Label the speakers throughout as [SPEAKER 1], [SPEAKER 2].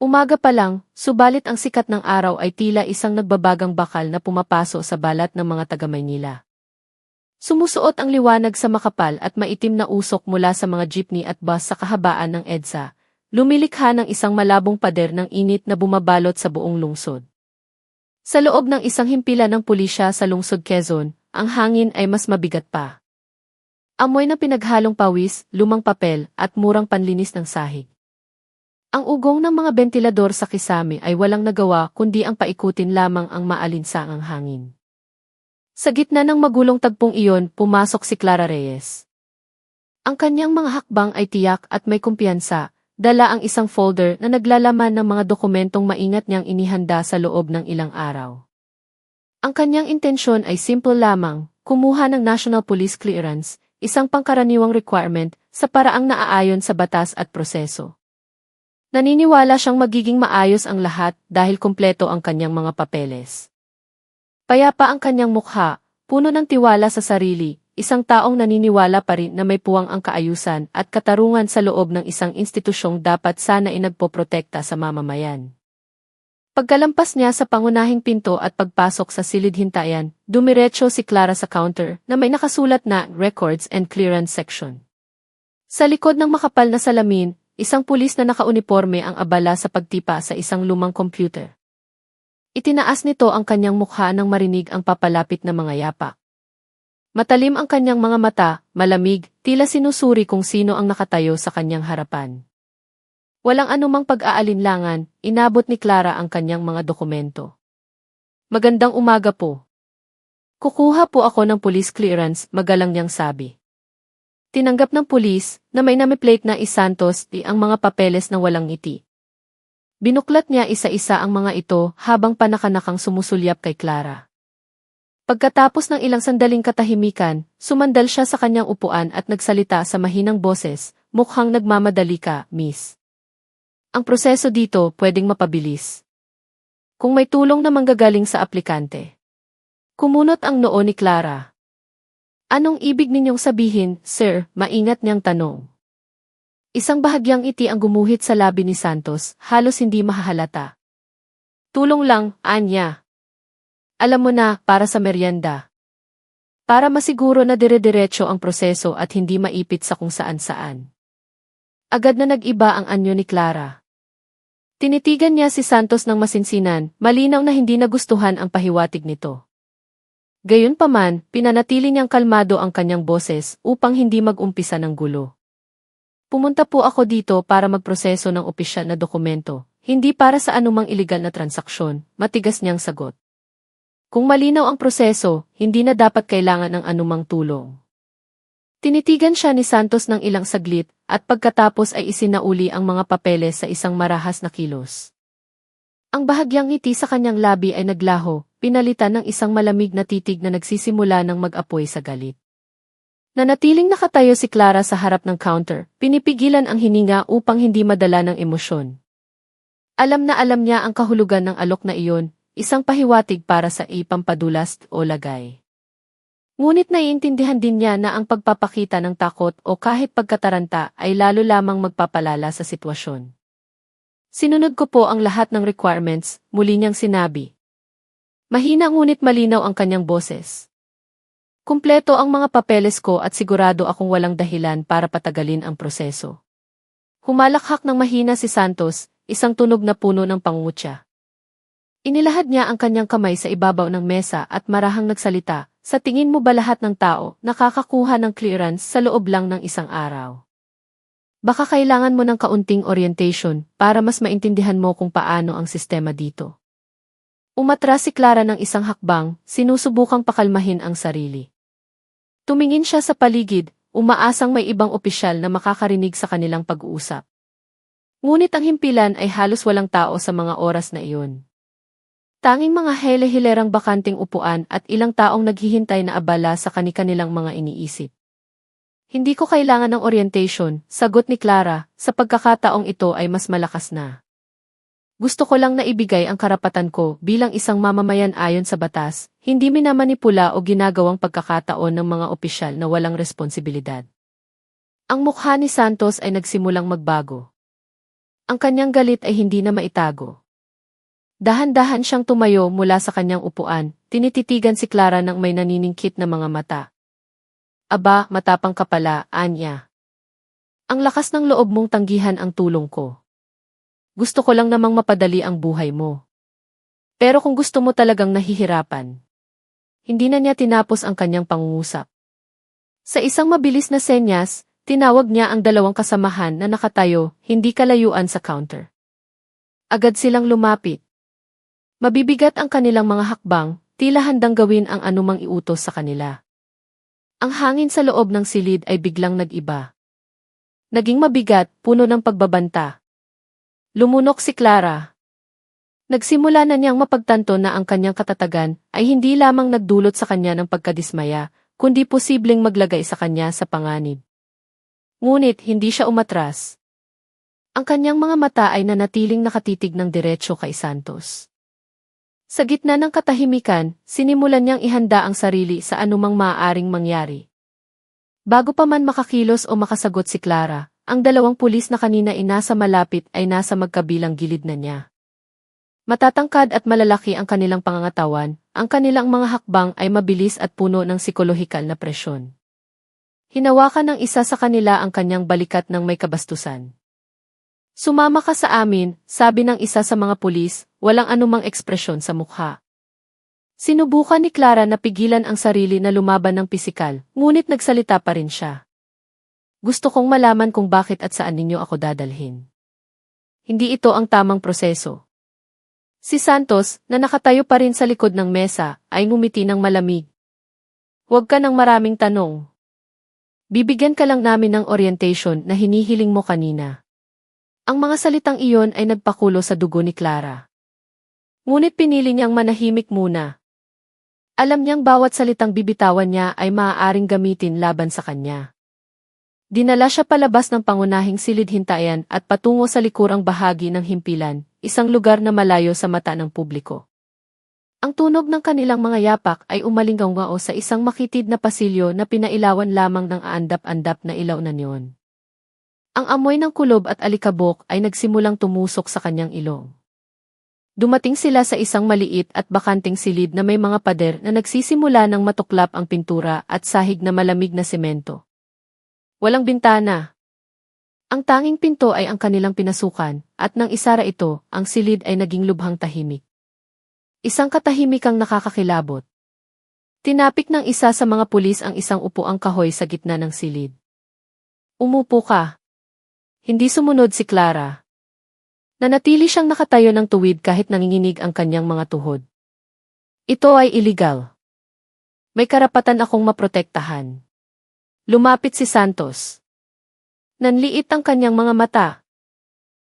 [SPEAKER 1] Umaga pa lang, subalit ang sikat ng araw ay tila isang nagbabagang bakal na pumapaso sa balat ng mga taga-Maynila. Sumusuot ang liwanag sa makapal at maitim na usok mula sa mga jeepney at bus sa kahabaan ng EDSA, lumilikha ng isang malabong pader ng init na bumabalot sa buong lungsod. Sa loob ng isang himpilan ng pulisya sa lungsod Quezon, ang hangin ay mas mabigat pa. Amoy na pinaghalong pawis, lumang papel, at murang panlinis ng sahig. Ang ugong ng mga bentilador sa kisame ay walang nagawa kundi ang paikutin lamang ang maalinsangang hangin. Sa gitna ng magulong tagpong iyon, pumasok si Clara Reyes. Ang kanyang mga hakbang ay tiyak at may kumpiyansa, dala ang isang folder na naglalaman ng mga dokumentong maingat niyang inihanda sa loob ng ilang araw. Ang kanyang intensyon ay simple lamang, kumuha ng National Police Clearance, isang pangkaraniwang requirement sa paraang naaayon sa batas at proseso. Naniniwala siyang magiging maayos ang lahat dahil kumpleto ang kanyang mga papeles. Payapa ang kanyang mukha, puno ng tiwala sa sarili, isang taong naniniwala pa rin na may puwang ang kaayusan at katarungan sa loob ng isang institusyong dapat sana inagpoprotekta sa mamamayan. Pagkalampas niya sa pangunahing pinto at pagpasok sa silid-hintayan, dumiretso si Clara sa counter na may nakasulat na Records and Clearance Section. Sa likod ng makapal na salamin, isang pulis na nakauniporme ang abala sa pagtipa sa isang lumang computer. Itinaas nito ang kanyang mukha nang marinig ang papalapit na mga yapak. Matalim ang kanyang mga mata, malamig, tila sinusuri kung sino ang nakatayo sa kanyang harapan. Walang anumang pag-aalinlangan, inabot ni Clara ang kanyang mga dokumento. Magandang umaga po. Kukuha po ako ng police clearance, magalang niyang sabi. Tinanggap ng pulis na may name-plate na Santos ang mga papeles na walang ngiti. Binuklat niya isa-isa ang mga ito habang panakanakang sumusulyap kay Clara. Pagkatapos ng ilang sandaling katahimikan, sumandal siya sa kanyang upuan at nagsalita sa mahinang boses, mukhang nagmamadali ka, miss. Ang proseso dito pwedeng mapabilis. Kung may tulong na manggagaling sa aplikante. Kumunot ang noo ni Clara. Anong ibig ninyong sabihin, sir? Maingat niyang tanong. Isang bahagyang ngiti ang gumuhit sa labi ni Santos, halos hindi mahahalata. Tulong lang, anya. Alam mo na, para sa merienda. Para masiguro na dire-diretso ang proseso at hindi maipit sa kung saan-saan. Agad na nag-iba ang anyo ni Clara. Tinitigan niya si Santos ng masinsinan, malinaw na hindi nagustuhan ang pahiwatig nito. Gayunpaman, pinanatili niyang kalmado ang kanyang boses upang hindi mag-umpisa ng gulo. Pumunta po ako dito para magproseso ng opisyal na dokumento, hindi para sa anumang iligal na transaksyon, matigas niyang sagot. Kung malinaw ang proseso, hindi na dapat kailangan ng anumang tulong. Tinitigan siya ni Santos ng ilang saglit, at pagkatapos ay isinauli ang mga papeles sa isang marahas na kilos. Ang bahagyang ngiti sa kanyang labi ay naglaho, pinalitan ng isang malamig na titig na nagsisimula ng mag-apoy sa galit. Nanatiling nakatayo si Clara sa harap ng counter, pinipigilan ang hininga upang hindi madala ng emosyon. Alam na alam niya ang kahulugan ng alok na iyon, isang pahiwatig para sa ipampadulas o lagay. Ngunit naiintindihan din niya na ang pagpapakita ng takot o kahit pagkataranta ay lalo lamang magpapalala sa sitwasyon. Sinunod ko po ang lahat ng requirements, muli niyang sinabi. Mahina ngunit malinaw ang kanyang boses. Kumpleto ang mga papeles ko at sigurado akong walang dahilan para patagalin ang proseso. Humalakhak ng mahina si Santos, isang tunog na puno ng pangungutya. Inilahad niya ang kanyang kamay sa ibabaw ng mesa at marahang nagsalita, sa tingin mo ba lahat ng tao nakakakuha ng clearance sa loob lang ng isang araw? Baka kailangan mo ng kaunting orientation para mas maintindihan mo kung paano ang sistema dito. Umatras si Clara ng isang hakbang, sinusubukang pakalmahin ang sarili. Tumingin siya sa paligid, umaasang may ibang opisyal na makakarinig sa kanilang pag-uusap. Ngunit ang himpilan ay halos walang tao sa mga oras na iyon. Tanging mga hele-hilerang bakanting upuan at ilang taong naghihintay na abala sa kani-kanilang mga iniisip. Hindi ko kailangan ng orientation, sagot ni Clara, sa pagkakataong ito ay mas malakas na. Gusto ko lang na ibigay ang karapatan ko bilang isang mamamayan ayon sa batas, hindi minamanipula o ginagawang pagkakataon ng mga opisyal na walang responsibilidad. Ang mukha ni Santos ay nagsimulang magbago. Ang kanyang galit ay hindi na maitago. Dahan-dahan siyang tumayo mula sa kanyang upuan, tinititigan si Clara ng may naniningkit na mga mata. Aba, matapang ka pala, Anya. Ang lakas ng loob mong tanggihan ang tulong ko. Gusto ko lang namang mapadali ang buhay mo. Pero kung gusto mo talagang nahihirapan, hindi na niya tinapos ang kanyang pangungusap. Sa isang mabilis na senyas, tinawag niya ang dalawang kasamahan na nakatayo, hindi kalayuan sa counter. Agad silang lumapit. Mabibigat ang kanilang mga hakbang, tila handang gawin ang anumang iutos sa kanila. Ang hangin sa loob ng silid ay biglang nag-iba. Naging mabigat, puno ng pagbabanta. Lumunok si Clara. Nagsimula na niyang mapagtanto na ang kanyang katatagan ay hindi lamang nagdulot sa kanya ng pagkadismaya, kundi posibleng maglagay sa kanya sa panganib. Ngunit hindi siya umatras. Ang kanyang mga mata ay nanatiling nakatitig ng diretso kay Santos. Sa gitna ng katahimikan, sinimulan niyang ihanda ang sarili sa anumang maaaring mangyari. Bago pa man makakilos o makasagot si Clara, ang dalawang pulis na kanina nasa malapit ay nasa magkabilang gilid na niya. Matatangkad at malalaki ang kanilang pangangatawan, ang kanilang mga hakbang ay mabilis at puno ng psikolohikal na presyon. Hinawakan ng isa sa kanila ang kanyang balikat ng may kabastusan. Sumama ka sa amin, sabi ng isa sa mga pulis, walang anumang ekspresyon sa mukha. Sinubukan ni Clara na pigilan ang sarili na lumaban ng pisikal, ngunit nagsalita pa rin siya. Gusto kong malaman kung bakit at saan ninyo ako dadalhin. Hindi ito ang tamang proseso. Si Santos, na nakatayo pa rin sa likod ng mesa, ay ngumiti ng malamig. Huwag ka ng maraming tanong. Bibigyan ka lang namin ng orientation na hinihiling mo kanina. Ang mga salitang iyon ay nagpakulo sa dugo ni Clara. Ngunit pinili niyang manahimik muna. Alam niyang bawat salitang bibitawan niya ay maaaring gamitin laban sa kanya. Dinala siya palabas ng pangunahing silid-hintayan at patungo sa likurang bahagi ng himpilan, isang lugar na malayo sa mata ng publiko. Ang tunog ng kanilang mga yapak ay umalinggaw sa isang makitid na pasilyo na pinailawan lamang ng aandap-andap na ilaw na neon. Ang amoy ng kulob at alikabok ay nagsimulang tumusok sa kanyang ilong. Dumating sila sa isang maliit at bakanting silid na may mga pader na nagsisimula ng matuklap ang pintura at sahig na malamig na semento. Walang bintana. Ang tanging pinto ay ang kanilang pinasukan, at nang isara ito, ang silid ay naging lubhang tahimik. Isang katahimikang nakakakilabot. Tinapik ng isa sa mga pulis ang isang upuang kahoy sa gitna ng silid. Umupo ka. Hindi sumunod si Clara. Nanatili siyang nakatayo ng tuwid kahit nanginginig ang kanyang mga tuhod. Ito ay illegal. May karapatan akong maprotektahan. Lumapit si Santos. Nanliit ang kanyang mga mata.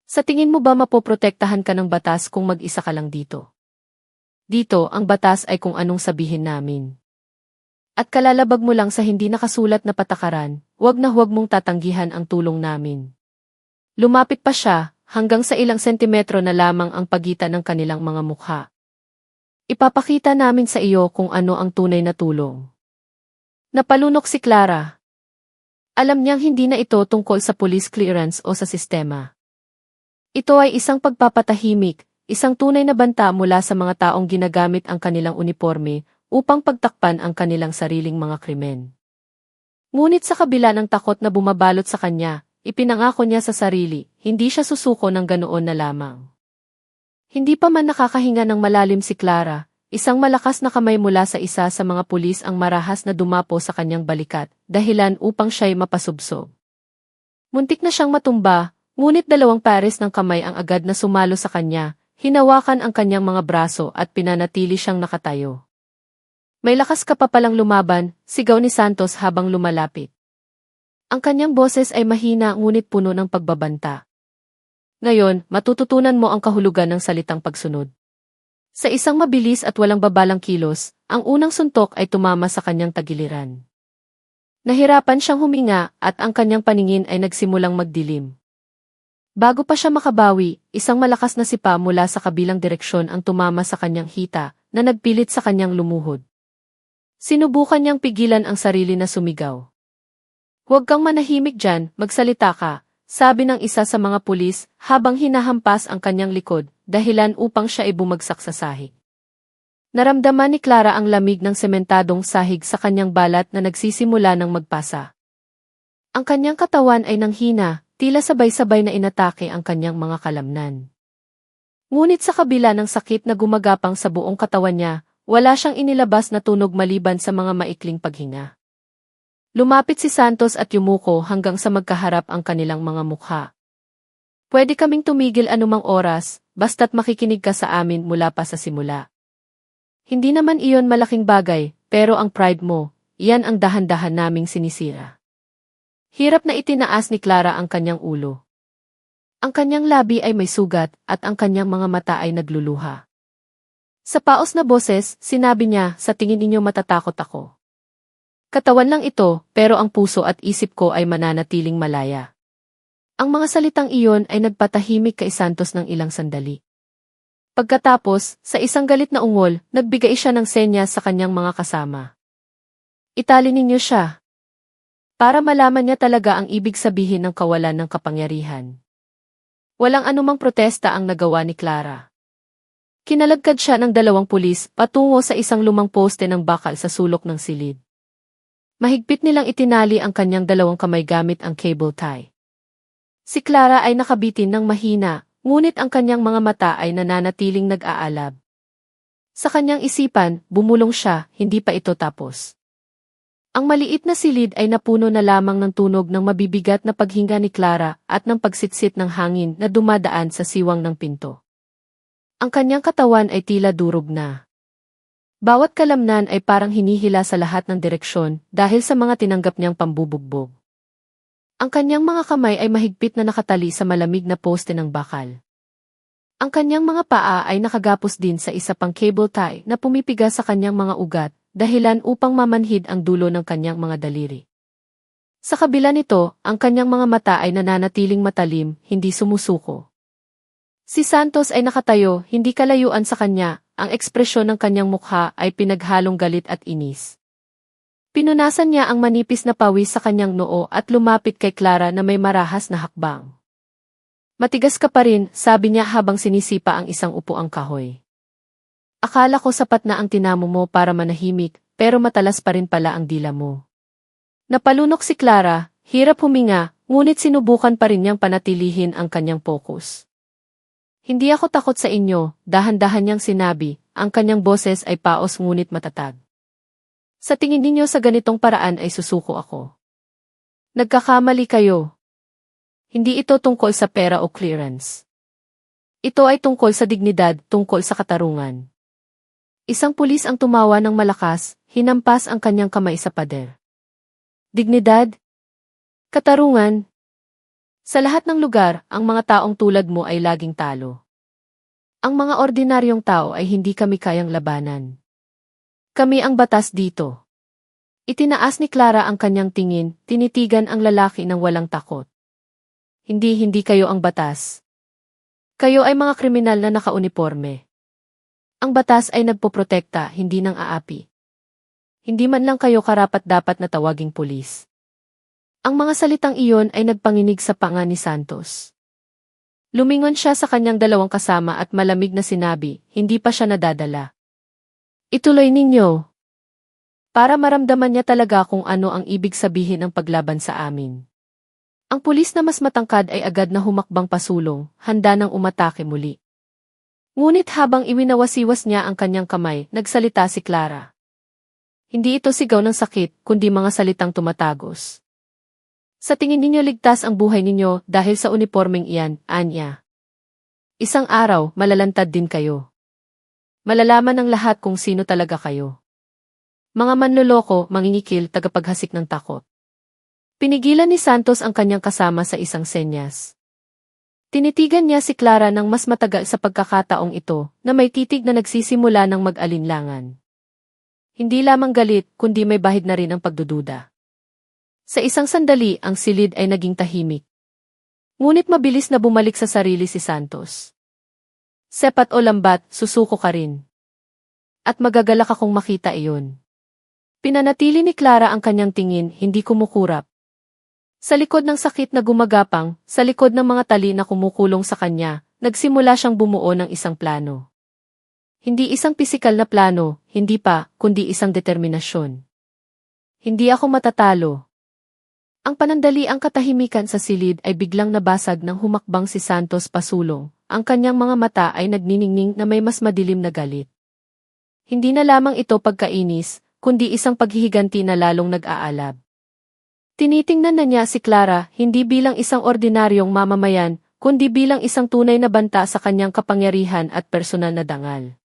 [SPEAKER 1] Sa tingin mo ba mapoprotektahan ka ng batas kung mag-isa ka lang dito? Dito, ang batas ay kung anong sabihin namin. At kalalabag mo lang sa hindi nakasulat na patakaran, huwag mong tatanggihan ang tulong namin. Lumapit pa siya, hanggang sa ilang sentimetro na lamang ang pagitan ng kanilang mga mukha. Ipapakita namin sa iyo kung ano ang tunay na tulong. Napalunok si Clara. Alam niyang hindi na ito tungkol sa police clearance o sa sistema. Ito ay isang pagpapatahimik, isang tunay na banta mula sa mga taong ginagamit ang kanilang uniforme upang pagtakpan ang kanilang sariling mga krimen. Ngunit sa kabila ng takot na bumabalot sa kanya, ipinangako niya sa sarili, hindi siya susuko ng ganoon na lamang. Hindi pa man nakakahinga ng malalim si Clara, isang malakas na kamay mula sa isa sa mga pulis ang marahas na dumapo sa kanyang balikat, dahilan upang siya'y mapasubsob. Muntik na siyang matumba, ngunit dalawang pares ng kamay ang agad na sumalo sa kanya, hinawakan ang kanyang mga braso at pinanatili siyang nakatayo. May lakas ka pa palang lumaban, sigaw ni Santos habang lumalapit. Ang kanyang boses ay mahina ngunit puno ng pagbabanta. Ngayon, matututunan mo ang kahulugan ng salitang pagsunod. Sa isang mabilis at walang babalang kilos, ang unang suntok ay tumama sa kanyang tagiliran. Nahirapan siyang huminga at ang kanyang paningin ay nagsimulang magdilim. Bago pa siya makabawi, isang malakas na sipa mula sa kabilang direksyon ang tumama sa kanyang hita na nagpilit sa kanyang lumuhod. Sinubukan niyang pigilan ang sarili na sumigaw. Huwag kang manahimik dyan, magsalita ka, sabi ng isa sa mga pulis habang hinahampas ang kanyang likod, dahilan upang siya ay bumagsak sa sahig. Naramdaman ni Clara ang lamig ng sementadong sahig sa kanyang balat na nagsisimula ng magpasa. Ang kanyang katawan ay nanghina, tila sabay-sabay na inatake ang kanyang mga kalamnan. Ngunit sa kabila ng sakit na gumagapang sa buong katawan niya, wala siyang inilabas na tunog maliban sa mga maikling paghinga. Lumapit si Santos at yumuko hanggang sa magkaharap ang kanilang mga mukha. Pwede kaming tumigil anumang oras, basta't makikinig ka sa amin mula pa sa simula. Hindi naman iyon malaking bagay, pero ang pride mo, iyan ang dahan-dahan naming sinisira. Hirap na itinaas ni Clara ang kanyang ulo. Ang kanyang labi ay may sugat at ang kanyang mga mata ay nagluluha. Sa paos na boses, sinabi niya, sa tingin ninyo matatakot ako. Katawan lang ito, pero ang puso at isip ko ay mananatiling malaya. Ang mga salitang iyon ay nagpatahimik kay Santos ng ilang sandali. Pagkatapos, sa isang galit na ungol, nagbigay siya ng senyas sa kanyang mga kasama. Itali ninyo siya. Para malaman niya talaga ang ibig sabihin ng kawalan ng kapangyarihan. Walang anumang protesta ang nagawa ni Clara. Kinalagkad siya ng 2 pulis patungo sa isang lumang poste ng bakal sa sulok ng silid. Mahigpit nilang itinali ang kanyang 2 kamay gamit ang cable tie. Si Clara ay nakabitin ng mahina, ngunit ang kanyang mga mata ay nananatiling nag-aalab. Sa kanyang isipan, bumulong siya, hindi pa ito tapos. Ang maliit na silid ay napuno na lamang ng tunog ng mabibigat na paghinga ni Clara at ng pagsitsit ng hangin na dumadaan sa siwang ng pinto. Ang kanyang katawan ay tila durog na. Bawat kalamnan ay parang hinihila sa lahat ng direksyon dahil sa mga tinanggap niyang pambubugbog. Ang kanyang mga kamay ay mahigpit na nakatali sa malamig na poste ng bakal. Ang kanyang mga paa ay nakagapos din sa isa pang cable tie na pumipiga sa kanyang mga ugat, dahilan upang mamanhid ang dulo ng kanyang mga daliri. Sa kabila nito, ang kanyang mga mata ay nananatiling matalim, hindi sumusuko. Si Santos ay nakatayo, hindi kalayuan sa kanya. Ang ekspresyon ng kanyang mukha ay pinaghalong galit at inis. Pinunasan niya ang manipis na pawis sa kanyang noo at lumapit kay Clara na may marahas na hakbang. Matigas ka pa rin, sabi niya habang sinisipa ang isang upuang kahoy. Akala ko sapat na ang tinamo mo para manahimik, pero matalas pa rin pala ang dila mo. Napalunok si Clara, hirap huminga, ngunit sinubukan pa rin niyang panatilihin ang kanyang focus. Hindi ako takot sa inyo, dahan-dahan niyang sinabi, ang kanyang boses ay paos ngunit matatag. Sa tingin ninyo sa ganitong paraan ay susuko ako. Nagkakamali kayo. Hindi ito tungkol sa pera o clearance. Ito ay tungkol sa dignidad, tungkol sa katarungan. Isang pulis ang tumawa ng malakas, hinampas ang kanyang kamay sa pader. Dignidad? Katarungan? Sa lahat ng lugar, ang mga taong tulad mo ay laging talo. Ang mga ordinaryong tao ay hindi kami kayang labanan. Kami ang batas dito. Itinaas ni Clara ang kanyang tingin, tinitigan ang lalaki ng walang takot. Hindi kayo ang batas. Kayo ay mga kriminal na nakauniporme. Ang batas ay nagpoprotekta, hindi nang aapi. Hindi man lang kayo karapat-dapat na tawaging pulis. Ang mga salitang iyon ay nagpanginig sa panga ni Santos. Lumingon siya sa kanyang 2 kasama at malamig na sinabi, hindi pa siya nadadala. Ituloy ninyo. Para maramdaman niya talaga kung ano ang ibig sabihin ng paglaban sa amin. Ang pulis na mas matangkad ay agad na humakbang pasulong, handa nang umatake muli. Ngunit habang iwinawasiwas niya ang kanyang kamay, nagsalita si Clara. Hindi ito sigaw ng sakit, kundi mga salitang tumatagos. Sa tingin ninyo ligtas ang buhay ninyo dahil sa unipormeng iyan, anya. Isang araw, malalantad din kayo. Malalaman ng lahat kung sino talaga kayo. Mga manloloko, mangingikil, tagapaghasik ng takot. Pinigilan ni Santos ang kanyang kasama sa isang senyas. Tinitigan niya si Clara ng mas matagal sa pagkakataong ito, na may titig na nagsisimula ng mag-alinlangan. Hindi lamang galit, kundi may bahid na rin ang pagdududa. Sa isang sandali, ang silid ay naging tahimik. Ngunit mabilis na bumalik sa sarili si Santos. Sepat o lambat, susuko ka rin. At magagalak akong makita iyon. Pinanatili ni Clara ang kanyang tingin, hindi kumukurap. Sa likod ng sakit na gumagapang, sa likod ng mga tali na kumukulong sa kanya, nagsimula siyang bumuo ng isang plano. Hindi isang pisikal na plano, hindi pa, kundi isang determinasyon. Hindi ako matatalo. Ang panandaliang katahimikan sa silid ay biglang nabasag nang humakbang si Santos pasulong. Ang kanyang mga mata ay nagniningning na may mas madilim na galit. Hindi na lamang ito pagkainis, kundi isang paghihiganti na lalong nag-aalab. Tinitingnan na niya si Clara hindi bilang isang ordinaryong mamamayan, kundi bilang isang tunay na banta sa kanyang kapangyarihan at personal na dangal.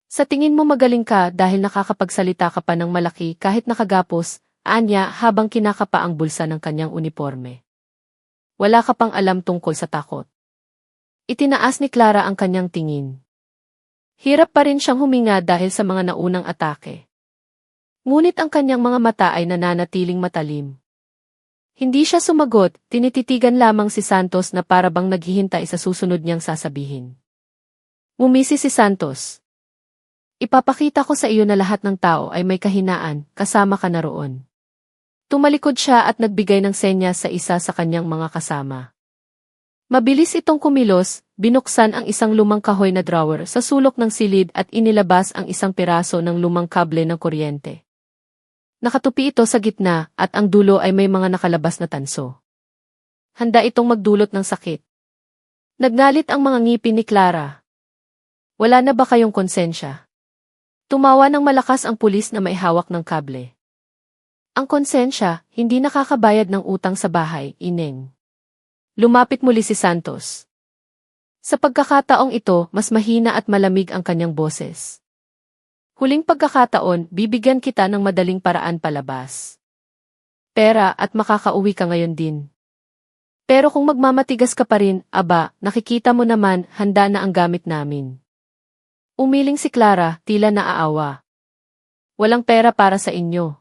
[SPEAKER 1] Sa tingin mo magaling ka dahil nakakapagsalita ka pa ng malaki kahit nakagapos, anya habang kinakapa ang bulsa ng kanyang uniforme. Wala ka pang alam tungkol sa takot. Itinaas ni Clara ang kanyang tingin. Hirap pa rin siyang huminga dahil sa mga naunang atake. Ngunit ang kanyang mga mata ay nananatiling matalim. Hindi siya sumagot, tinititigan lamang si Santos na para bang naghihintay sa susunod niyang sasabihin. Ngumisi si Santos. Ipapakita ko sa iyo na lahat ng tao ay may kahinaan, kasama ka na roon. Tumalikod siya at nagbigay ng senyas sa isa sa kanyang mga kasama. Mabilis itong kumilos, binuksan ang isang lumang kahoy na drawer sa sulok ng silid at inilabas ang isang piraso ng lumang kable ng kuryente. Nakatupi ito sa gitna at ang dulo ay may mga nakalabas na tanso. Handa itong magdulot ng sakit. Nagnalit ang mga ngipin ni Clara. Wala na ba kayong konsensya? Tumawa ng malakas ang pulis na may hawak ng kable. Ang konsensya, hindi nakakabayad ng utang sa bahay, ineng. Lumapit muli si Santos. Sa pagkakataong ito, mas mahina at malamig ang kanyang boses. Huling pagkakataon, bibigyan kita ng madaling paraan palabas. Pera at makakauwi ka ngayon din. Pero kung magmamatigas ka pa rin, aba, nakikita mo naman, handa na ang gamit namin. Umiling si Clara, tila naaawa. Walang pera para sa inyo.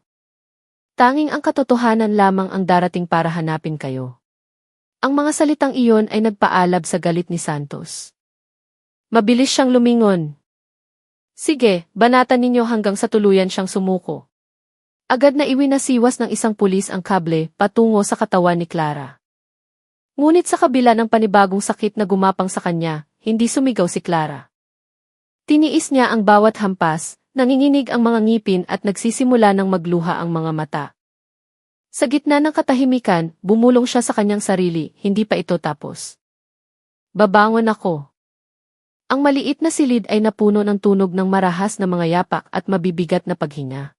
[SPEAKER 1] Tanging ang katotohanan lamang ang darating para hanapin kayo. Ang mga salitang iyon ay nagpaalab sa galit ni Santos. Mabilis siyang lumingon. Sige, banatan ninyo hanggang sa tuluyan siyang sumuko. Agad na iwinasiwas ng isang pulis ang kable patungo sa katawan ni Clara. Ngunit sa kabila ng panibagong sakit na gumapang sa kanya, hindi sumigaw si Clara. Tiniis niya ang bawat hampas, nanginginig ang mga ngipin at nagsisimula ng magluha ang mga mata. Sa gitna ng katahimikan, bumulong siya sa kanyang sarili, hindi pa ito tapos. Babangon ako. Ang maliit na silid ay napuno ng tunog ng marahas na mga yapak at mabibigat na paghinga.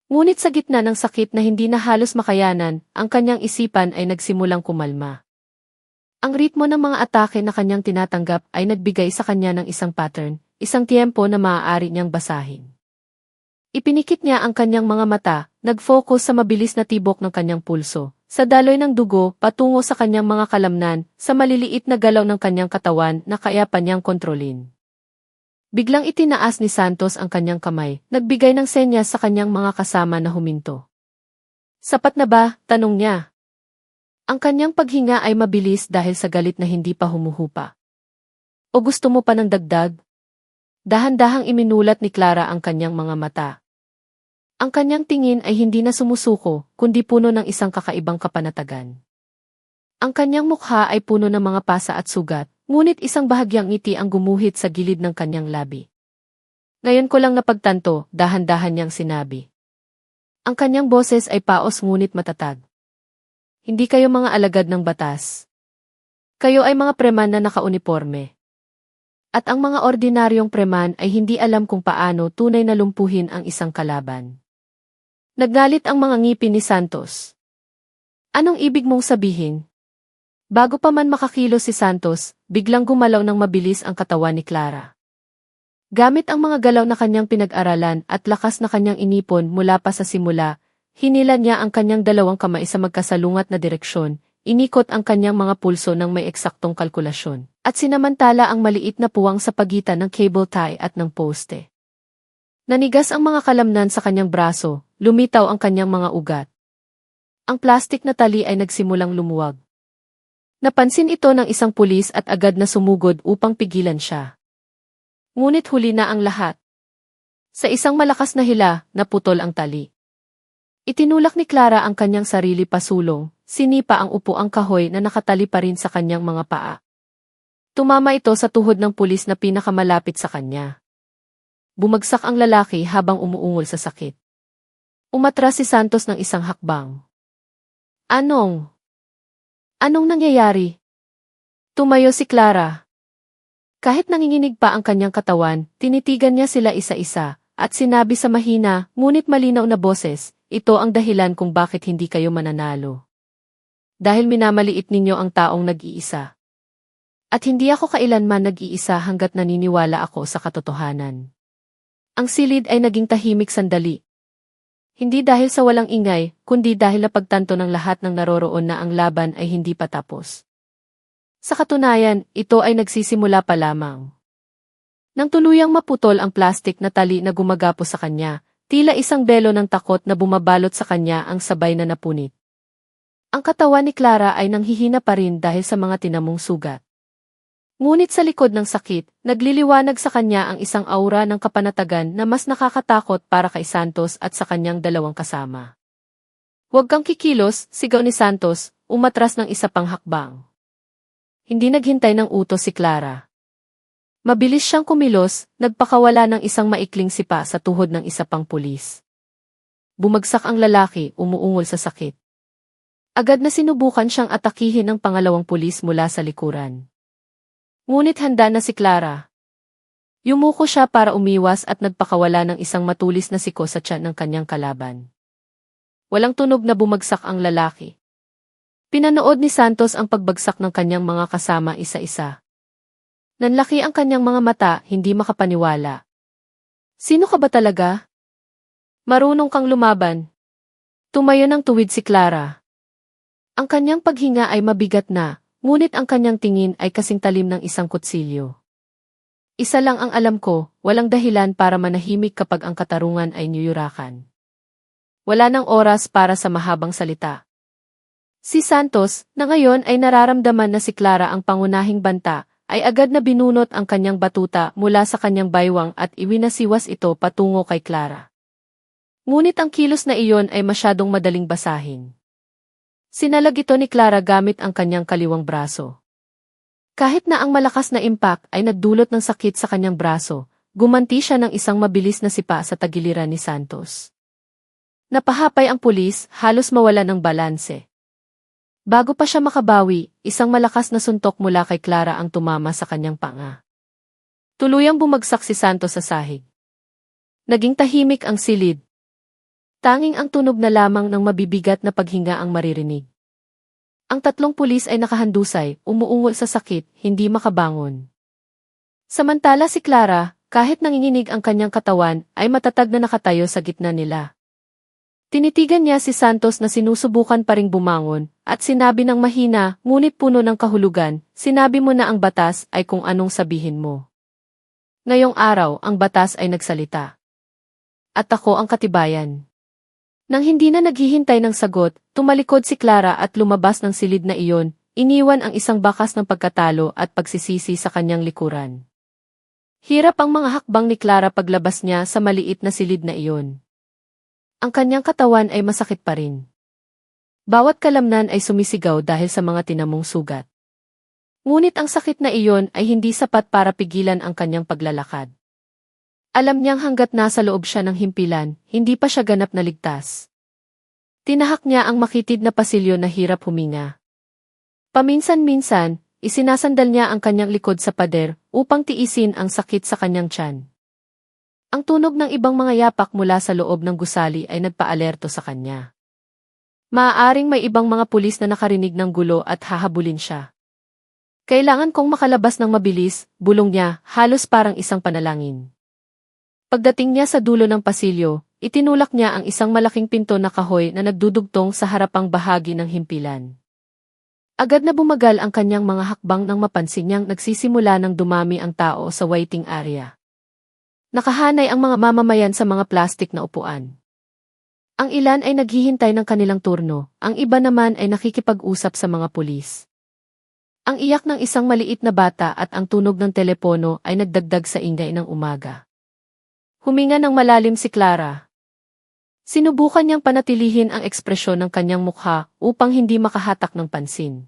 [SPEAKER 1] Ngunit sa gitna ng sakit na hindi na halos makayanan, ang kanyang isipan ay nagsimulang kumalma. Ang ritmo ng mga atake na kanyang tinatanggap ay nagbigay sa kanya ng isang pattern, isang tiempo na maaari niyang basahin. Ipinikit niya ang kanyang mga mata, nag-focus sa mabilis na tibok ng kanyang pulso, sa daloy ng dugo patungo sa kanyang mga kalamnan, sa maliliit na galaw ng kanyang katawan na kaya pa niyang kontrolin. Biglang itinaas ni Santos ang kanyang kamay, nagbigay ng senyas sa kanyang mga kasama na huminto. Sapat na ba? Tanong niya. Ang kanyang paghinga ay mabilis dahil sa galit na hindi pa humuhupa. O gusto mo pa ng dagdag? Dahan-dahang iminulat ni Clara ang kanyang mga mata. Ang kanyang tingin ay hindi na sumusuko, kundi puno ng isang kakaibang kapanatagan. Ang kanyang mukha ay puno ng mga pasa at sugat, ngunit isang bahagyang ngiti ang gumuhit sa gilid ng kanyang labi. Ngayon ko lang napagtanto, dahan-dahan niyang sinabi. Ang kanyang boses ay paos ngunit matatag. Hindi kayo mga alagad ng batas. Kayo ay mga preman na nakauniporme. At ang mga ordinaryong preman ay hindi alam kung paano tunay na lumpuhin ang isang kalaban. Naggalit ang mga ngipin ni Santos. Anong ibig mong sabihin? Bago pa man makakilos si Santos, biglang gumalaw ng mabilis ang katawan ni Clara. Gamit ang mga galaw na kanyang pinag-aralan at lakas na kanyang inipon mula pa sa simula, hinila niya ang kanyang dalawang kamay sa magkasalungat na direksyon, inikot ang kanyang mga pulso ng may eksaktong kalkulasyon, at sinamantala ang maliit na puwang sa pagitan ng cable tie at ng poste. Nanigas ang mga kalamnan sa kanyang braso, lumitaw ang kanyang mga ugat. Ang plastik na tali ay nagsimulang lumuwag. Napansin ito ng isang pulis at agad na sumugod upang pigilan siya. Ngunit huli na ang lahat. Sa isang malakas na hila, naputol ang tali. Itinulak ni Clara ang kanyang sarili pasulong, sinipa ang upuang kahoy na nakatali pa rin sa kanyang mga paa. Tumama ito sa tuhod ng pulis na pinakamalapit sa kanya. Bumagsak ang lalaki habang umuungol sa sakit. Umatras si Santos ng isang hakbang. Anong nangyayari? Tumayo si Clara. Kahit nanginginig pa ang kanyang katawan, tinitigan niya sila isa-isa, at sinabi sa mahina, ngunit malinaw na boses, ito ang dahilan kung bakit hindi kayo mananalo. Dahil minamaliit ninyo ang taong nag-iisa. At hindi ako kailanman nag-iisa hanggat naniniwala ako sa katotohanan. Ang silid ay naging tahimik sandali. Hindi dahil sa walang ingay, kundi dahil napagtanto ng lahat ng naroroon na ang laban ay hindi pa tapos. Sa katunayan, ito ay nagsisimula pa lamang. Nang tuluyang maputol ang plastik na tali na gumagapos sa kanya, tila isang belo ng takot na bumabalot sa kanya ang sabay na napunit. Ang katawan ni Clara ay nanghihina pa rin dahil sa mga tinamong sugat. Ngunit sa likod ng sakit, nagliliwanag sa kanya ang isang aura ng kapanatagan na mas nakakatakot para kay Santos at sa kanyang dalawang kasama. Huwag kang kikilos, sigaw ni Santos, umatras ng isa pang hakbang. Hindi naghintay ng utos si Clara. Mabilis siyang kumilos, nagpakawala ng isang maikling sipa sa tuhod ng isa pang pulis. Bumagsak ang lalaki, umuungol sa sakit. Agad na sinubukan siyang atakihin ng pangalawang pulis mula sa likuran. Ngunit handa na si Clara. Yumuko siya para umiwas at nagpakawala ng isang matulis na siko sa tiyan ng kanyang kalaban. Walang tunog na bumagsak ang lalaki. Pinanood ni Santos ang pagbagsak ng kanyang mga kasama isa-isa. Nanlaki ang kanyang mga mata, hindi makapaniwala. Sino ka ba talaga? Marunong kang lumaban. Tumayo ng tuwid si Clara. Ang kanyang paghinga ay mabigat na, ngunit ang kanyang tingin ay kasing talim ng isang kutsilyo. Isa lang ang alam ko, walang dahilan para manahimik kapag ang katarungan ay niyuyurakan. Wala nang oras para sa mahabang salita. Si Santos, na ngayon ay nararamdaman na si Clara ang pangunahing banta, ay agad na binunot ang kanyang batuta mula sa kanyang baywang at iwinasiwas ito patungo kay Clara. Ngunit ang kilos na iyon ay masyadong madaling basahin. Sinalag ito ni Clara gamit ang kanyang kaliwang braso. Kahit na ang malakas na impact ay nagdulot ng sakit sa kanyang braso, gumanti siya ng isang mabilis na sipa sa tagiliran ni Santos. Napahapay ang pulis, halos mawala ng balanse. Bago pa siya makabawi, isang malakas na suntok mula kay Clara ang tumama sa kanyang panga. Tuluyang bumagsak si Santos sa sahig. Naging tahimik ang silid. Tanging ang tunog na lamang ng mabibigat na paghinga ang maririnig. Ang tatlong pulis ay nakahandusay, umuungol sa sakit, hindi makabangon. Samantala si Clara, kahit nanginginig ang kanyang katawan, ay matatag na nakatayo sa gitna nila. Tinitigan niya si Santos na sinusubukan pa ring bumangon, at sinabi ng mahina, ngunit puno ng kahulugan, sinabi mo na ang batas ay kung anong sabihin mo. Ngayong araw, ang batas ay nagsalita. At ako ang katibayan. Nang hindi na naghihintay ng sagot, tumalikod si Clara at lumabas ng silid na iyon, iniwan ang isang bakas ng pagkatalo at pagsisisi sa kanyang likuran. Hirap ang mga hakbang ni Clara paglabas niya sa maliit na silid na iyon. Ang kanyang katawan ay masakit pa rin. Bawat kalamnan ay sumisigaw dahil sa mga tinamong sugat. Ngunit ang sakit na iyon ay hindi sapat para pigilan ang kanyang paglalakad. Alam niyang hanggat nasa loob siya ng himpilan, hindi pa siya ganap na ligtas. Tinahak niya ang makitid na pasilyo na hirap huminga. Paminsan-minsan, isinasandal niya ang kanyang likod sa pader upang tiisin ang sakit sa kanyang tiyan. Ang tunog ng ibang mga yapak mula sa loob ng gusali ay nagpaalerto sa kanya. Maaaring may ibang mga pulis na nakarinig ng gulo at hahabulin siya. Kailangan kong makalabas ng mabilis, bulong niya, halos parang isang panalangin. Pagdating niya sa dulo ng pasilyo, itinulak niya ang isang malaking pinto na kahoy na nagdudugtong sa harapang bahagi ng himpilan. Agad na bumagal ang kanyang mga hakbang nang mapansin niyang nagsisimula ng dumami ang tao sa waiting area. Nakahanay ang mga mamamayan sa mga plastik na upuan. Ang ilan ay naghihintay ng kanilang turno, ang iba naman ay nakikipag-usap sa mga pulis. Ang iyak ng isang maliit na bata at ang tunog ng telepono ay nagdagdag sa ingay ng umaga. Huminga ng malalim si Clara. Sinubukan niyang panatilihin ang ekspresyon ng kanyang mukha upang hindi makahatak ng pansin.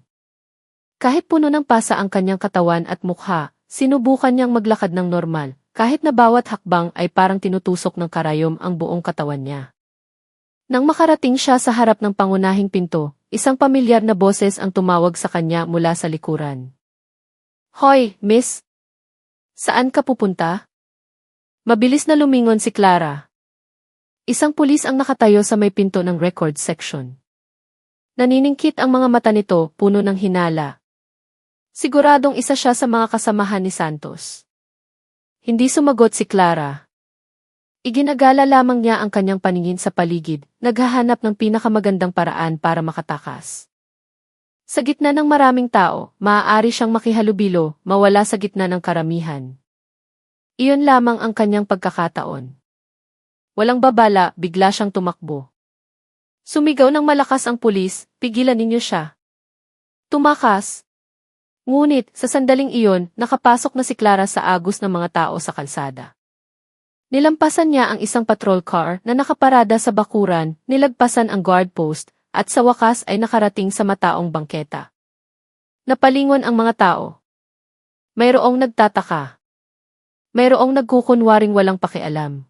[SPEAKER 1] Kahit puno ng pasa ang kanyang katawan at mukha, sinubukan niyang maglakad ng normal, kahit na bawat hakbang ay parang tinutusok ng karayom ang buong katawan niya. Nang makarating siya sa harap ng pangunahing pinto, isang pamilyar na boses ang tumawag sa kanya mula sa likuran. "Hoy, miss! Saan ka pupunta?" Mabilis na lumingon si Clara. Isang pulis ang nakatayo sa may pinto ng record section. Naniningkit ang mga mata nito, puno ng hinala. Siguradong isa siya sa mga kasamahan ni Santos. Hindi sumagot si Clara. Iginagala lamang niya ang kanyang paningin sa paligid, naghahanap ng pinakamagandang paraan para makatakas. Sa gitna ng maraming tao, maaari siyang makihalubilo, mawala sa gitna ng karamihan. Iyon lamang ang kanyang pagkakataon. Walang babala, bigla siyang tumakbo. Sumigaw ng malakas ang pulis, "Pigilan ninyo siya." Tumakas. Ngunit, sa sandaling iyon, nakapasok na si Clara sa agos ng mga tao sa kalsada. Nilampasan niya ang isang patrol car na nakaparada sa bakuran, nilagpasan ang guard post, at sa wakas ay nakarating sa mataong bangketa. Napalingon ang mga tao. Mayroong nagtataka. Mayroong nagkukunwaring walang pakialam.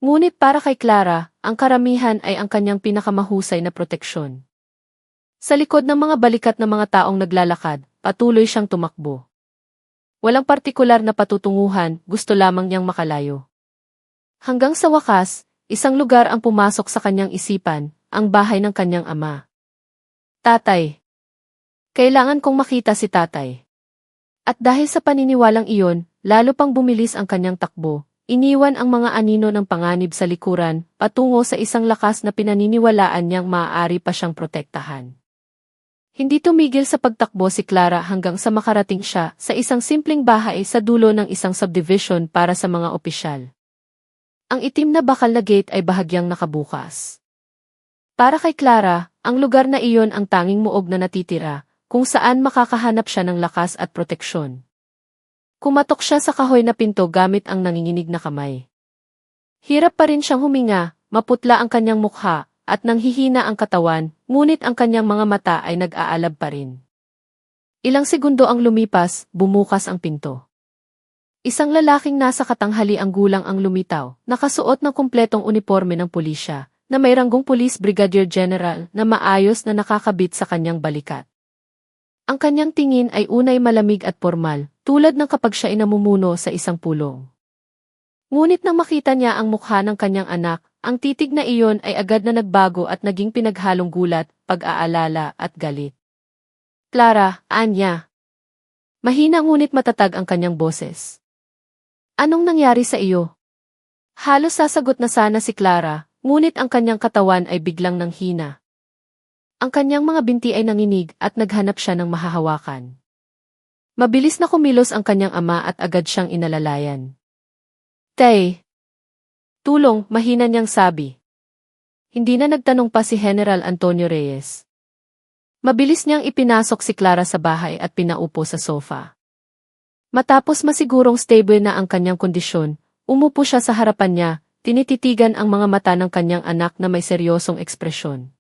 [SPEAKER 1] Ngunit para kay Clara, ang karamihan ay ang kanyang pinakamahusay na proteksyon. Sa likod ng mga balikat na mga taong naglalakad, patuloy siyang tumakbo. Walang partikular na patutunguhan, gusto lamang niyang makalayo. Hanggang sa wakas, isang lugar ang pumasok sa kanyang isipan, ang bahay ng kanyang ama. Tatay. Kailangan kong makita si tatay. At dahil sa paniniwalang iyon, lalo pang bumilis ang kanyang takbo. Iniwan ang mga anino ng panganib sa likuran, patungo sa isang lakas na pinaniniwalaan niyang maaari pa siyang protektahan. Hindi tumigil sa pagtakbo si Clara hanggang sa makarating siya sa isang simpleng bahay sa dulo ng isang subdivision para sa mga opisyal. Ang itim na bakal na gate ay bahagyang nakabukas. Para kay Clara, ang lugar na iyon ang tanging muog na natitira, kung saan makakahanap siya ng lakas at proteksyon. Kumatok siya sa kahoy na pinto gamit ang nanginginig na kamay. Hirap pa rin siyang huminga, maputla ang kanyang mukha, at nanghihina ang katawan, ngunit ang kanyang mga mata ay nag-aalab pa rin. Ilang segundo ang lumipas, bumukas ang pinto. Isang lalaking nasa katanghaliang gulang ang lumitaw, nakasuot ng kumpletong uniforme ng pulisya, na may ranggong Police Brigadier General na maayos na nakakabit sa kanyang balikat. Ang kanyang tingin ay unay malamig at formal, tulad ng kapag siya ay namumuno sa isang pulong. Ngunit nang makita niya ang mukha ng kanyang anak, ang titig na iyon ay agad na nagbago at naging pinaghalong gulat, pag-aalala at galit. "Clara, Anya." Mahina ngunit matatag ang kanyang boses. "Anong nangyari sa iyo?" Halos sasagot na sana si Clara, ngunit ang kanyang katawan ay biglang nanghina. Ang kanyang mga binti ay nanginig at naghanap siya ng mahahawakan. Mabilis na kumilos ang kanyang ama at agad siyang inalalayan. "Tay." "Tulong," mahina niyang sabi. Hindi na nagtanong pa si General Antonio Reyes. Mabilis niyang ipinasok si Clara sa bahay at pinaupo sa sofa. Matapos masigurong stable na ang kanyang kondisyon, umupo siya sa harapan niya, tinititigan ang mga mata ng kanyang anak na may seryosong ekspresyon.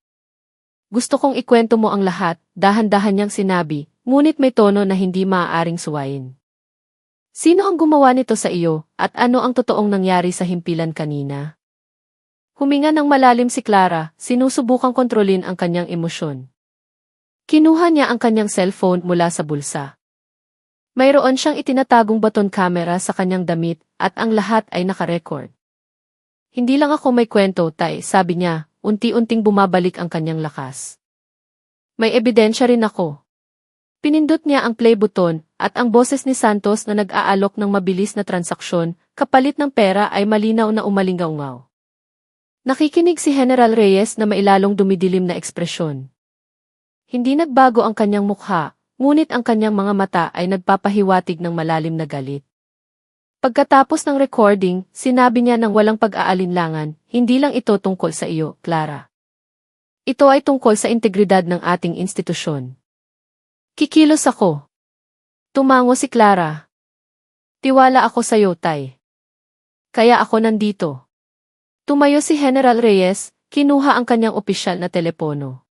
[SPEAKER 1] "Gusto kong ikwento mo ang lahat," dahan-dahan niyang sinabi, ngunit may tono na hindi maaaring suwayin. "Sino ang gumawa nito sa iyo, at ano ang totoong nangyari sa himpilan kanina?" Huminga ng malalim si Clara, sinusubukang kontrolin ang kanyang emosyon. Kinuha niya ang kanyang cellphone mula sa bulsa. Mayroon siyang itinatagong baton camera sa kanyang damit, at ang lahat ay nakarecord. "Hindi lang ako may kwento, tay," sabi niya, unti-unting bumabalik ang kanyang lakas. "May ebidensya rin ako." Pinindot niya ang play button, at ang boses ni Santos na nag-aalok ng mabilis na transaksyon, kapalit ng pera ay malinaw na umalingaw-ngaw. Nakikinig si General Reyes na mailalong dumidilim na ekspresyon. Hindi nagbago ang kanyang mukha, ngunit ang kanyang mga mata ay nagpapahiwatig ng malalim na galit. Pagkatapos ng recording, sinabi niya ng walang pag-aalinlangan, "Hindi lang ito tungkol sa iyo, Clara. Ito ay tungkol sa integridad ng ating institusyon." "Kikilos ako." Tumango si Clara. "Tiwala ako sa iyo, tay. Kaya ako nandito." Tumayo si General Reyes, kinuha ang kanyang opisyal na telepono.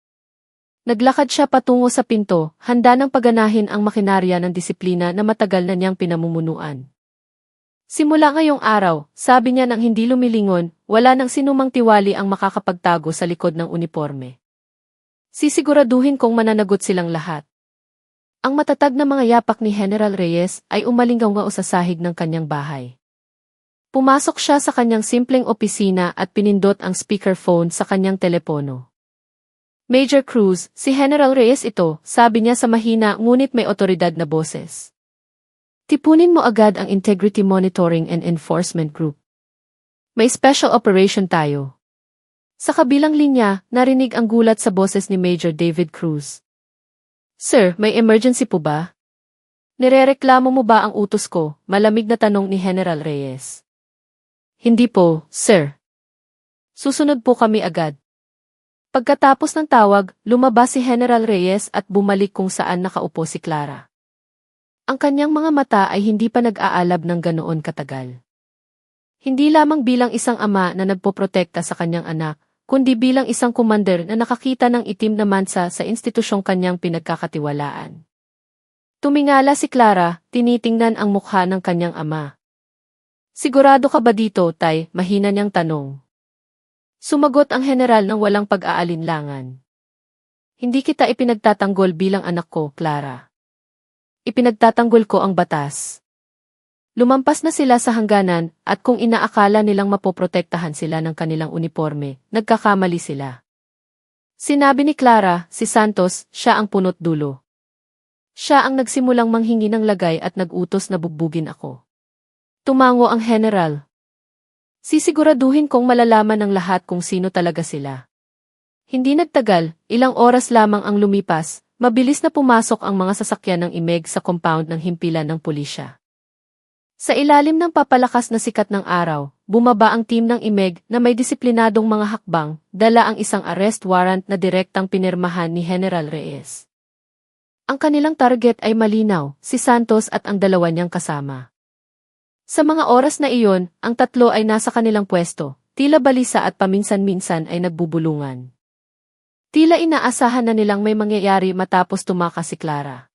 [SPEAKER 1] Naglakad siya patungo sa pinto, handa nang paganahin ang makinarya ng disiplina na matagal na niyang pinamumunuan. Simula ngayong araw, sabi niya nang hindi lumilingon, wala nang sinumang tiwali ang makakapagtago sa likod ng uniforme. Sisiguraduhin kong mananagot silang lahat. Ang matatag na mga yapak ni General Reyes ay umalinggaw sa sahig ng kanyang bahay. Pumasok siya sa kanyang simpleng opisina at pinindot ang speakerphone sa kanyang telepono. Major Cruz, si General Reyes ito, sabi niya sa mahina ngunit may otoridad na boses. Tipunin mo agad ang Integrity Monitoring and Enforcement Group. May special operation tayo. Sa kabilang linya, narinig ang gulat sa boses ni Major David Cruz. Sir, may emergency po ba? Nirereklamo mo ba ang utos ko? Malamig na tanong ni General Reyes. Hindi po, sir. Susunod po kami agad. Pagkatapos ng tawag, lumabas si General Reyes at bumalik kung saan nakaupo si Clara. Ang kanyang mga mata ay hindi pa nag-aalab ng ganoon katagal. Hindi lamang bilang isang ama na nagpoprotekta sa kanyang anak, kundi bilang isang commander na nakakita ng itim na mansa sa institusyong kanyang pinagkakatiwalaan. Tumingala si Clara, tinitingnan ang mukha ng kanyang ama. Sigurado ka ba dito, Tay? Mahina niyang tanong. Sumagot ang general ng walang pag-aalinlangan. Hindi kita ipinagtatanggol bilang anak ko, Clara. Ipinagtatanggol ko ang batas. Lumampas na sila sa hangganan at kung inaakala nilang mapoprotektahan sila ng kanilang uniforme, nagkakamali sila. Sinabi ni Clara, si Santos, siya ang punot dulo. Siya ang nagsimulang manghingi ng lagay at nag-utos na bugbugin ako. Tumango ang general. Sisiguraduhin kong malalaman ng lahat kung sino talaga sila. Hindi nagtagal, ilang oras lamang ang lumipas, mabilis na pumasok ang mga sasakyan ng IMEG sa compound ng himpilan ng pulisya. Sa ilalim ng papalakas na sikat ng araw, bumaba ang team ng IMEG na may disiplinadong mga hakbang, dala ang isang arrest warrant na direktang pinirmahan ni General Reyes. Ang kanilang target ay malinaw, si Santos at ang dalawa niyang kasama. Sa mga oras na iyon, ang tatlo ay nasa kanilang pwesto, tila balisa at paminsan-minsan ay nagbubulungan. Tila inaasahan na nilang may mangyayari matapos tumakas si Clara.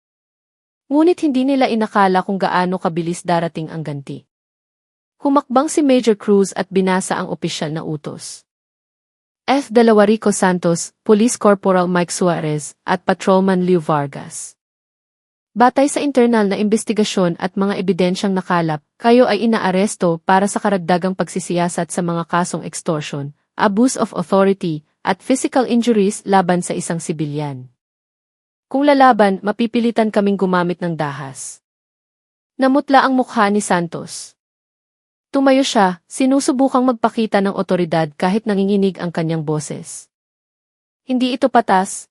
[SPEAKER 1] Ngunit hindi nila inakala kung gaano kabilis darating ang ganti. Humakbang si Major Cruz at binasa ang opisyal na utos. F. Rico Santos, Police Corporal Mike Suarez, at Patrolman Leo Vargas. Batay sa internal na investigasyon at mga ebidensyang nakalap, kayo ay inaaresto para sa karagdagang pagsisiyasat sa mga kasong extortion, abuse of authority, at physical injuries laban sa isang sibilyan. Kung lalaban, mapipilitan kaming gumamit ng dahas. Namutla ang mukha ni Santos. Tumayo siya, sinusubukang magpakita ng otoridad kahit nanginginig ang kanyang boses. Hindi ito patas.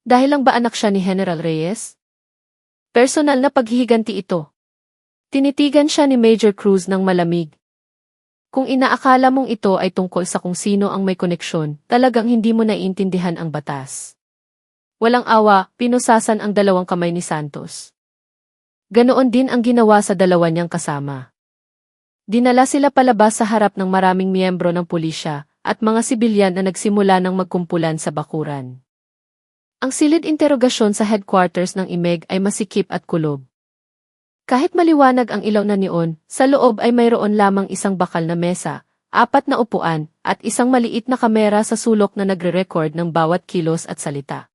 [SPEAKER 1] Dahil lang ba anak siya ni General Reyes? Personal na paghihiganti ito. Tinitigan siya ni Major Cruz ng malamig. Kung inaakala mong ito ay tungkol sa kung sino ang may koneksyon, talagang hindi mo naiintindihan ang batas. Walang awa, pinusasan ang dalawang kamay ni Santos. Ganoon din ang ginawa sa dalawa niyang kasama. Dinala sila palabas sa harap ng maraming miyembro ng pulisya at mga sibilyan na nagsimula ng magkumpulan sa bakuran. Ang silid interogasyon sa headquarters ng IMEG ay masikip at kulob. Kahit maliwanag ang ilaw na neon, sa loob ay mayroon lamang isang bakal na mesa, 4 na upuan, at isang maliit na kamera sa sulok na nagre-record ng bawat kilos at salita.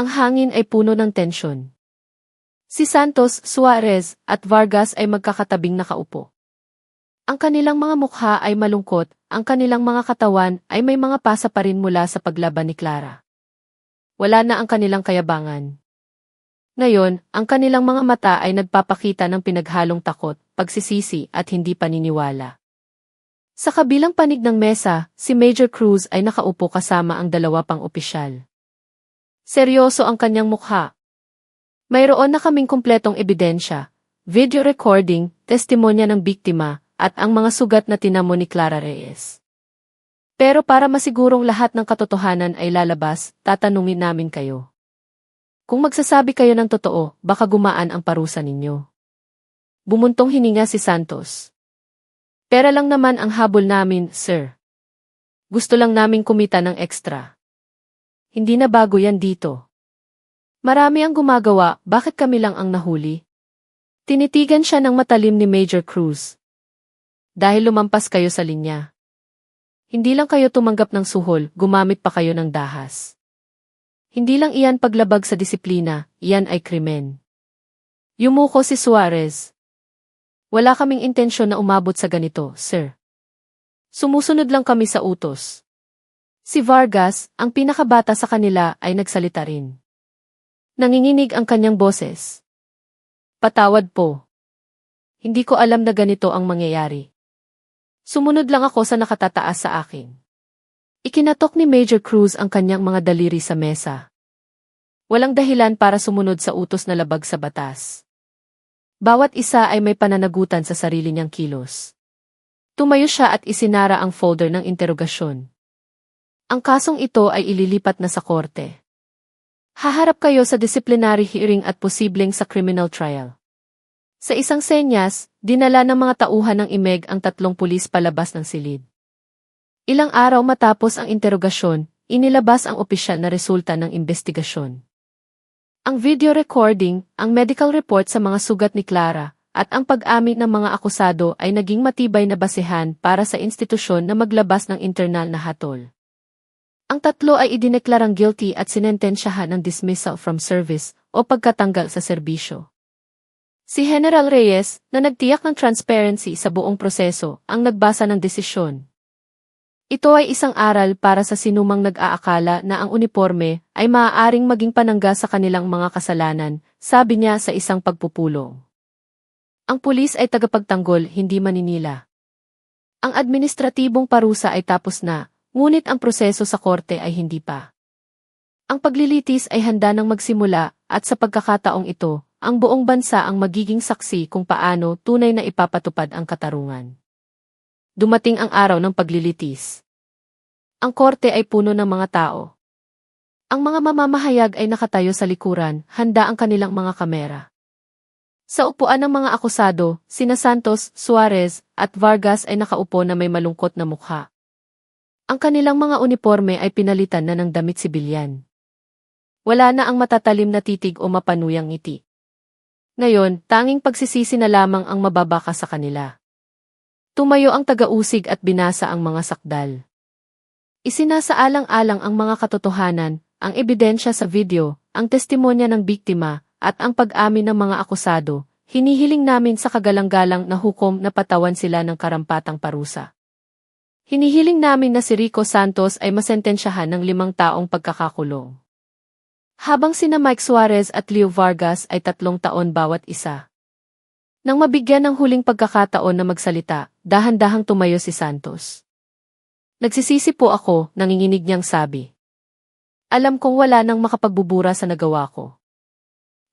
[SPEAKER 1] Ang hangin ay puno ng tensyon. Si Santos, Suarez, at Vargas ay magkakatabing nakaupo. Ang kanilang mga mukha ay malungkot, ang kanilang mga katawan ay may mga pasa pa rin mula sa paglaban ni Clara. Wala na ang kanilang kayabangan. Ngayon, ang kanilang mga mata ay nagpapakita ng pinaghalong takot, pagsisisi at hindi paniniwala. Sa kabilang panig ng mesa, si Major Cruz ay nakaupo kasama ang dalawa pang opisyal. Seryoso ang kanyang mukha. Mayroon na kaming kumpletong ebidensya, video recording, testimonya ng biktima, at ang mga sugat na tinamo ni Clara Reyes. Pero para masigurong lahat ng katotohanan ay lalabas, tatanungin namin kayo. Kung magsasabi kayo ng totoo, baka gumaan ang parusa ninyo. Bumuntong hininga si Santos. Pera lang naman ang habol namin, sir. Gusto lang naming kumita ng extra. Hindi na bago yan dito. Marami ang gumagawa, bakit kami lang ang nahuli? Tinitigan siya ng matalim ni Major Cruz. Dahil lumampas kayo sa linya. Hindi lang kayo tumanggap ng suhol, gumamit pa kayo ng dahas. Hindi lang iyan paglabag sa disiplina, iyan ay krimen. Yumuko si Suarez. Wala kaming intensyon na umabot sa ganito, sir. Sumusunod lang kami sa utos. Si Vargas, ang pinakabata sa kanila, ay nagsalita rin. Nanginginig ang kanyang boses. Patawad po. Hindi ko alam na ganito ang mangyayari. Sumunod lang ako sa nakatataas sa akin. Ikinatok ni Major Cruz ang kanyang mga daliri sa mesa. Walang dahilan para sumunod sa utos na labag sa batas. Bawat isa ay may pananagutan sa sarili niyang kilos. Tumayo siya at isinara ang folder ng interogasyon. Ang kasong ito ay ililipat na sa korte. Haharap kayo sa disciplinary hearing at posibleng sa criminal trial. Sa isang senyas, dinala ng mga tauhan ng IMEG ang 3 pulis palabas ng silid. Ilang araw matapos ang interogasyon, inilabas ang opisyal na resulta ng investigasyon. Ang video recording, ang medical report sa mga sugat ni Clara, at ang pag-amin ng mga akusado ay naging matibay na basehan para sa institusyon na maglabas ng internal na hatol. Ang 3 ay idineklarang guilty at sinentensyahan ng dismissal from service o pagkatanggal sa serbisyo. Si General Reyes, na nagtiyak ng transparency sa buong proseso, ang nagbasa ng desisyon. Ito ay isang aral para sa sinumang nag-aakala na ang uniforme ay maaaring maging panangga sa kanilang mga kasalanan, sabi niya sa isang pagpupulong. Ang pulis ay tagapagtanggol, hindi maninila. Ang administratibong parusa ay tapos na, ngunit ang proseso sa korte ay hindi pa. Ang paglilitis ay handa nang magsimula at sa pagkakataong ito, ang buong bansa ang magiging saksi kung paano tunay na ipapatupad ang katarungan. Dumating ang araw ng paglilitis. Ang korte ay puno ng mga tao. Ang mga mamamahayag ay nakatayo sa likuran, handa ang kanilang mga kamera. Sa upuan ng mga akusado, sina Santos, Suarez, at Vargas ay nakaupo na may malungkot na mukha. Ang kanilang mga uniforme ay pinalitan na ng damit sibilyan. Wala na ang matatalim na titig o mapanuyang ngiti. Ngayon, tanging pagsisisi na lamang ang mababaka sa kanila. Tumayo ang taga-usig at binasa ang mga sakdal. Isinasaalang-alang ang mga katotohanan, ang ebidensya sa video, ang testimonya ng biktima, at ang pag-amin ng mga akusado. Hinihiling namin sa kagalang-galang na hukom na patawan sila ng karampatang parusa. Hinihiling namin na si Rico Santos ay masentensyahan ng 5 taong pagkakakulong. Habang sina Mike Suarez at Leo Vargas ay 3 taon bawat isa. Nang mabigyan ng huling pagkakataon na magsalita, dahan-dahang tumayo si Santos. Nagsisisi po ako, nanginginig niyang sabi. Alam kong wala nang makapagbubura sa nagawa ko.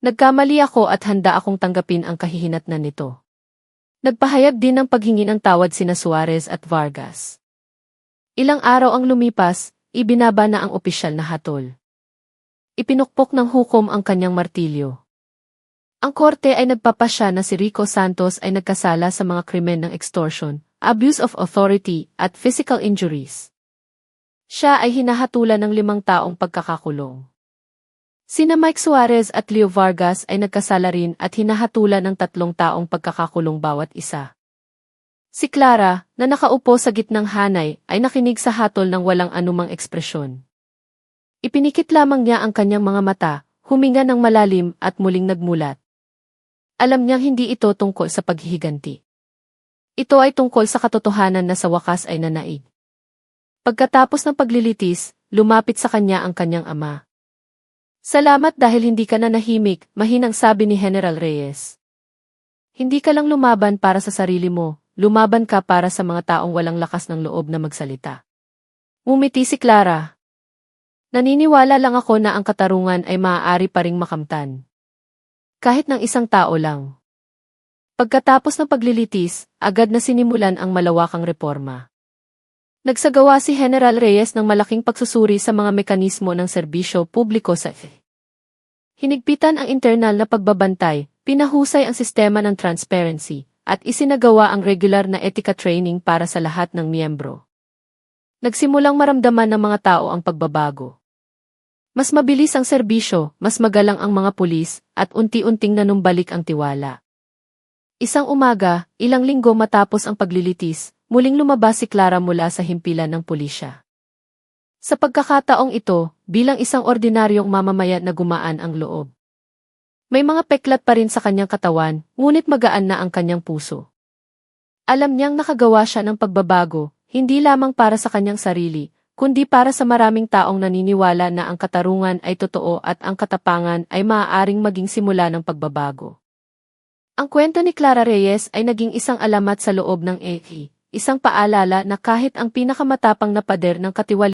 [SPEAKER 1] Nagkamali ako at handa akong tanggapin ang kahihinatnan nito. Nagpahayag din ng paghingi ng tawad sina Suarez at Vargas. Ilang araw ang lumipas, ibinaba na ang opisyal na hatol. Ipinukpok ng hukom ang kanyang martilyo. Ang korte ay nagpapasya na si Rico Santos ay nagkasala sa mga krimen ng extortion, abuse of authority, at physical injuries. Siya ay hinahatulan ng 5 taong pagkakakulong. Sina Mike Suarez at Leo Vargas ay nagkasala rin at hinahatulan ng 3 taong pagkakakulong bawat isa. Si Clara, na nakaupo sa gitnang hanay, ay nakinig sa hatol ng walang anumang ekspresyon. Ipinikit lamang niya ang kanyang mga mata, huminga ng malalim at muling nagmulat. Alam niyang hindi ito tungkol sa paghihiganti. Ito ay tungkol sa katotohanan na sa wakas ay nanaig. Pagkatapos ng paglilitis, lumapit sa kanya ang kanyang ama. Salamat dahil hindi ka na nahimik, mahinang sabi ni General Reyes. Hindi ka lang lumaban para sa sarili mo, lumaban ka para sa mga taong walang lakas ng loob na magsalita. Ngumiti si Clara. Naniniwala lang ako na ang katarungan ay maaari pa ring makamtan. Kahit ng isang tao lang. Pagkatapos ng paglilitis, agad na sinimulan ang malawakang reforma. Nagsagawa si General Reyes ng malaking pagsusuri sa mga mekanismo ng serbisyo publiko sa Hinigpitan ang internal na pagbabantay, pinahusay ang sistema ng transparency, at isinagawa ang regular na etika training para sa lahat ng miyembro. Nagsimulang maramdaman ng mga tao ang pagbabago. Mas mabilis ang serbisyo, mas magalang ang mga pulis, at unti-unting nanumbalik ang tiwala. Isang umaga, ilang linggo matapos ang paglilitis, muling lumabas si Clara mula sa himpilan ng pulisya. Sa pagkakataong ito, bilang isang ordinaryong mamamayan na gumaan ang loob. May mga peklat pa rin sa kanyang katawan, ngunit magaan na ang kanyang puso. Alam niyang nakagawa siya ng pagbabago, hindi lamang para sa kanyang sarili, kundi para sa maraming taong naniniwala na ang katarungan ay totoo at ang katapangan ay maaaring maging simula ng pagbabago. Ang kwento ni Clara Reyes ay naging isang alamat sa loob ng isang paalala na kahit ang pinakamatapang na pader ng katiwalian